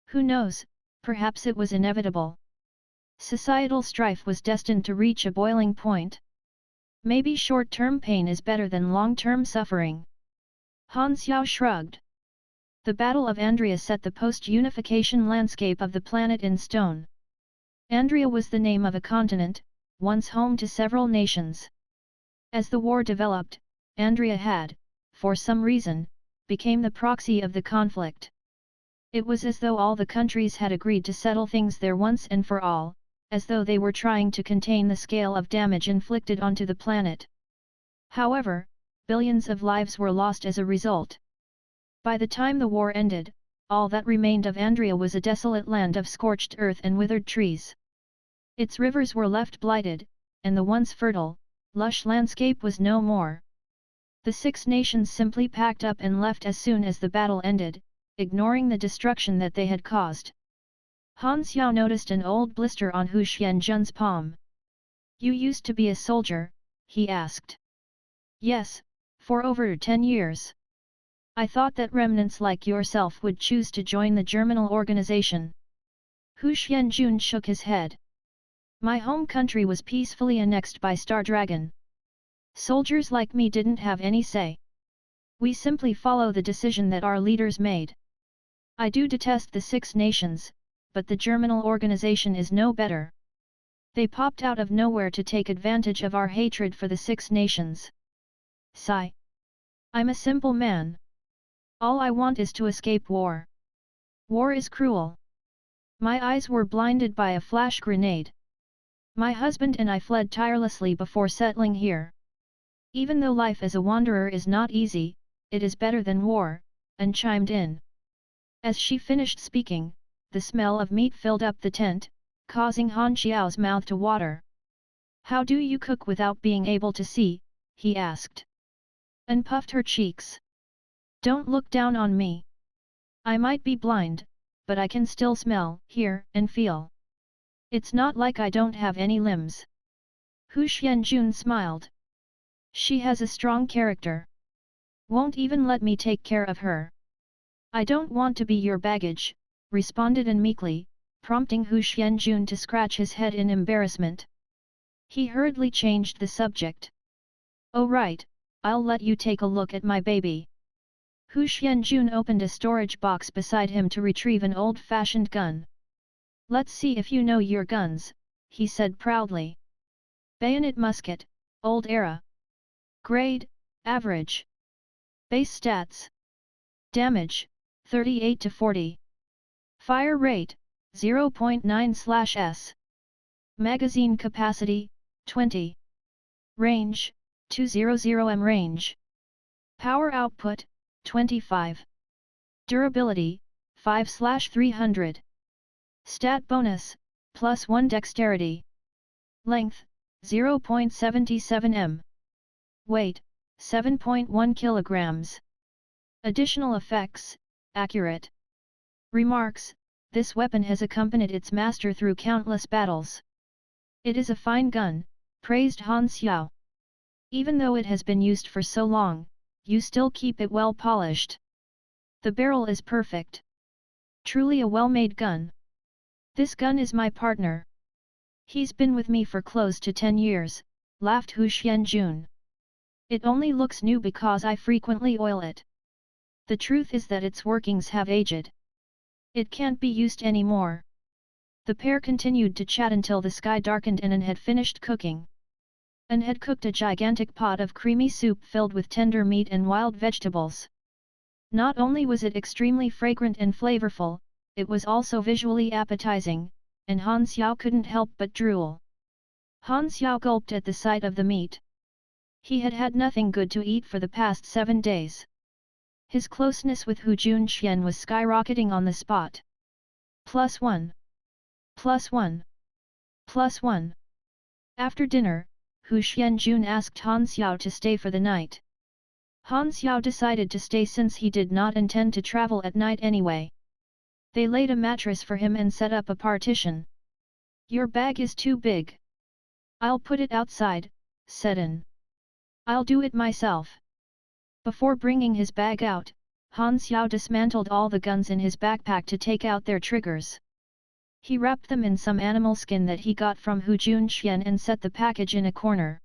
Who knows, perhaps it was inevitable. Societal strife was destined to reach a boiling point. Maybe short-term pain is better than long-term suffering. Han Xiao shrugged. The Battle of Andria set the post-unification landscape of the planet in stone. Andria was the name of a continent, once home to several nations. As the war developed, Andria had, for some reason, became the proxy of the conflict. It was as though all the countries had agreed to settle things there once and for all, as though they were trying to contain the scale of damage inflicted onto the planet. However, billions of lives were lost as a result. By the time the war ended, all that remained of Andria was a desolate land of scorched earth and withered trees. Its rivers were left blighted, and the once fertile, lush landscape was no more. The 6 nations simply packed up and left as soon as the battle ended, ignoring the destruction that they had caused. Han Xiao noticed an old blister on Hu Xianjun's palm. "You used to be a soldier?" he asked. "Yes, for over 10 years. I thought that remnants like yourself would choose to join the germinal organization." Hu Xianjun shook his head. "My home country was peacefully annexed by Star Dragon. Soldiers like me didn't have any say. We simply follow the decision that our leaders made. I do detest the 6 nations, but the germinal organization is no better. They popped out of nowhere to take advantage of our hatred for the 6 nations. Sigh. I'm a simple man. All I want is to escape war. War is cruel. My eyes were blinded by a flash grenade. My husband and I fled tirelessly before settling here. Even though life as a wanderer is not easy, it is better than war," and chimed in. As she finished speaking, the smell of meat filled up the tent, causing Han Xiao's mouth to water. "How do you cook without being able to see?" he asked. And puffed her cheeks. "Don't look down on me. I might be blind, but I can still smell, hear, and feel. It's not like I don't have any limbs." Hu Xianjun smiled. "She has a strong character. Won't even let me take care of her." "I don't want to be your baggage," responded An meekly, prompting Hu Xianjun to scratch his head in embarrassment. He hurriedly changed the subject. "Oh right, I'll let you take a look at my baby." Hu Xianjun opened a storage box beside him to retrieve an old-fashioned gun. "Let's see if you know your guns," he said proudly. "Bayonet musket, old era. Grade, average. Base stats. Damage, 38 to 40. Fire rate, 0.9/s. Magazine capacity, 20. Range, 200 m range. Power output, 25. Durability, 5/300. Stat bonus, +1 dexterity. Length, 0.77 m. Weight, 7.1 kilograms. Additional effects, accurate. Remarks: this weapon has accompanied its master through countless battles. It is a fine gun, praised Han Xiao. Even though it has been used for so long, you still keep it well polished. The barrel is perfect. Truly a well-made gun. This gun is my partner. He's been with me for close to 10 years, laughed Hu Xianjun. It only looks new because I frequently oil it. The truth is that its workings have aged. It can't be used anymore." The pair continued to chat until the sky darkened and An had finished cooking. An had cooked a gigantic pot of creamy soup filled with tender meat and wild vegetables. Not only was it extremely fragrant and flavorful, it was also visually appetizing, and Han Xiao couldn't help but drool. Han Xiao gulped at the sight of the meat. He had had nothing good to eat for the past 7 days. His closeness with Hu Junxian was skyrocketing on the spot. +1. +1. +1. After dinner, Hu Xianjun asked Han Xiao to stay for the night. Han Xiao decided to stay since he did not intend to travel at night anyway. They laid a mattress for him and set up a partition. "Your bag is too big. I'll put it outside," said An. "I'll do it myself." Before bringing his bag out, Han Xiao dismantled all the guns in his backpack to take out their triggers. He wrapped them in some animal skin that he got from Hu Junxian and set the package in a corner.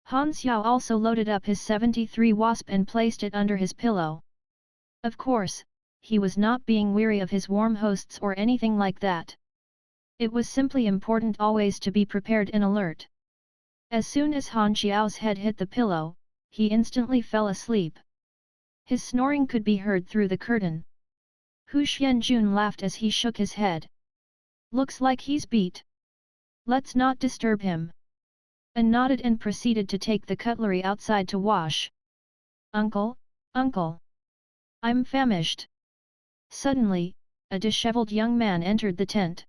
Han Xiao also loaded up his 73 wasp and placed it under his pillow. Of course, he was not being weary of his warm hosts or anything like that. It was simply important always to be prepared and alert. As soon as Han Xiao's head hit the pillow, he instantly fell asleep. His snoring could be heard through the curtain. Hu Xianjun laughed as he shook his head. Looks like he's beat. Let's not disturb him. And nodded and proceeded to take the cutlery outside to wash. Uncle, uncle! I'm famished. Suddenly, a disheveled young man entered the tent.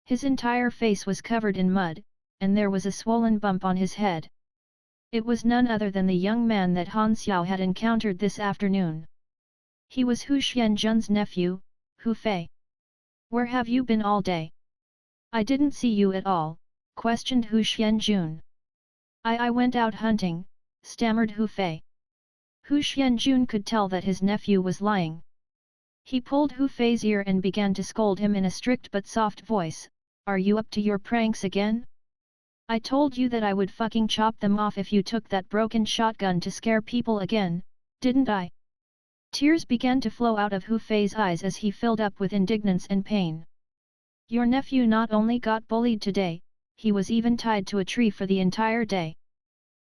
His entire face was covered in mud, and there was a swollen bump on his head. It was none other than the young man that Han Xiao had encountered this afternoon. He was Hu Xianjun's nephew, Hu Fei. Where have you been all day? I didn't see you at all, questioned Hu Xianjun. I went out hunting, stammered Hu Fei. Hu Xianjun could tell that his nephew was lying. He pulled Hu Fei's ear and began to scold him in a strict but soft voice. Are you up to your pranks again? I told you that I would fucking chop them off if you took that broken shotgun to scare people again, didn't I? Tears began to flow out of Hu Fei's eyes as he filled up with indignance and pain. Your nephew not only got bullied today, he was even tied to a tree for the entire day.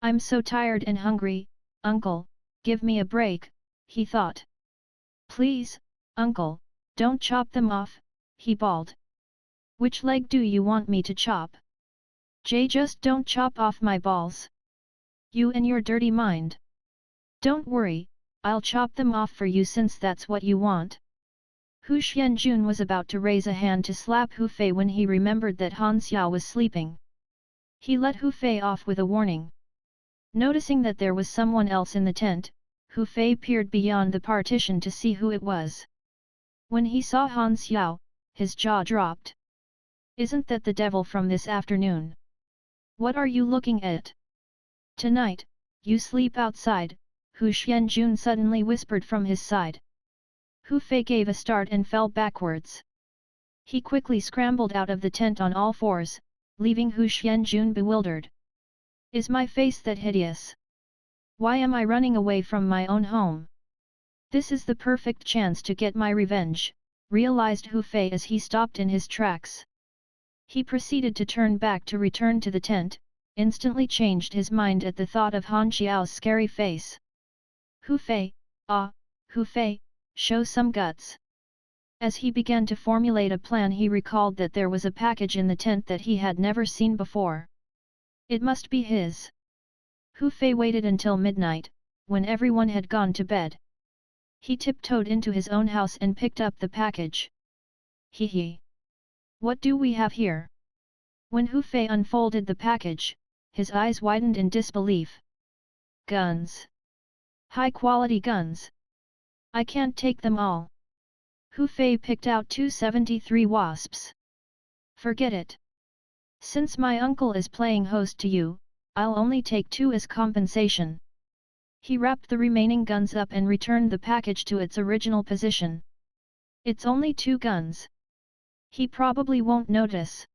I'm so tired and hungry, uncle, give me a break, he thought. Please, uncle, don't chop them off, he bawled. Which leg do you want me to chop? Just don't chop off my balls. You and your dirty mind. Don't worry, I'll chop them off for you since that's what you want. Hu Xianjun was about to raise a hand to slap Hu Fei when he remembered that Han Xiao was sleeping. He let Hu Fei off with a warning. Noticing that there was someone else in the tent, Hu Fei peered beyond the partition to see who it was. When he saw Han Xiao, his jaw dropped. Isn't that the devil from this afternoon? What are you looking at? Tonight, you sleep outside, Hu Xianjun suddenly whispered from his side. Hu Fei gave a start and fell backwards. He quickly scrambled out of the tent on all fours, leaving Hu Xianjun bewildered. Is my face that hideous? Why am I running away from my own home? This is the perfect chance to get my revenge, realized Hu Fei as he stopped in his tracks. He proceeded to turn back to return to the tent, instantly changed his mind at the thought of Han Xiao's scary face. Hu Fei, Hu Fei, show some guts. As he began to formulate a plan, he recalled that there was a package in the tent that he had never seen before. It must be his. Hu Fei waited until midnight, when everyone had gone to bed. He tiptoed into his own house and picked up the package. Hee. What do we have here? When Hu Fei unfolded the package, his eyes widened in disbelief. Guns. High-quality guns. I can't take them all. Hu Fei picked out 273 wasps. Forget it. Since my uncle is playing host to you, I'll only take 2 as compensation. He wrapped the remaining guns up and returned the package to its original position. It's only 2 guns. He probably won't notice.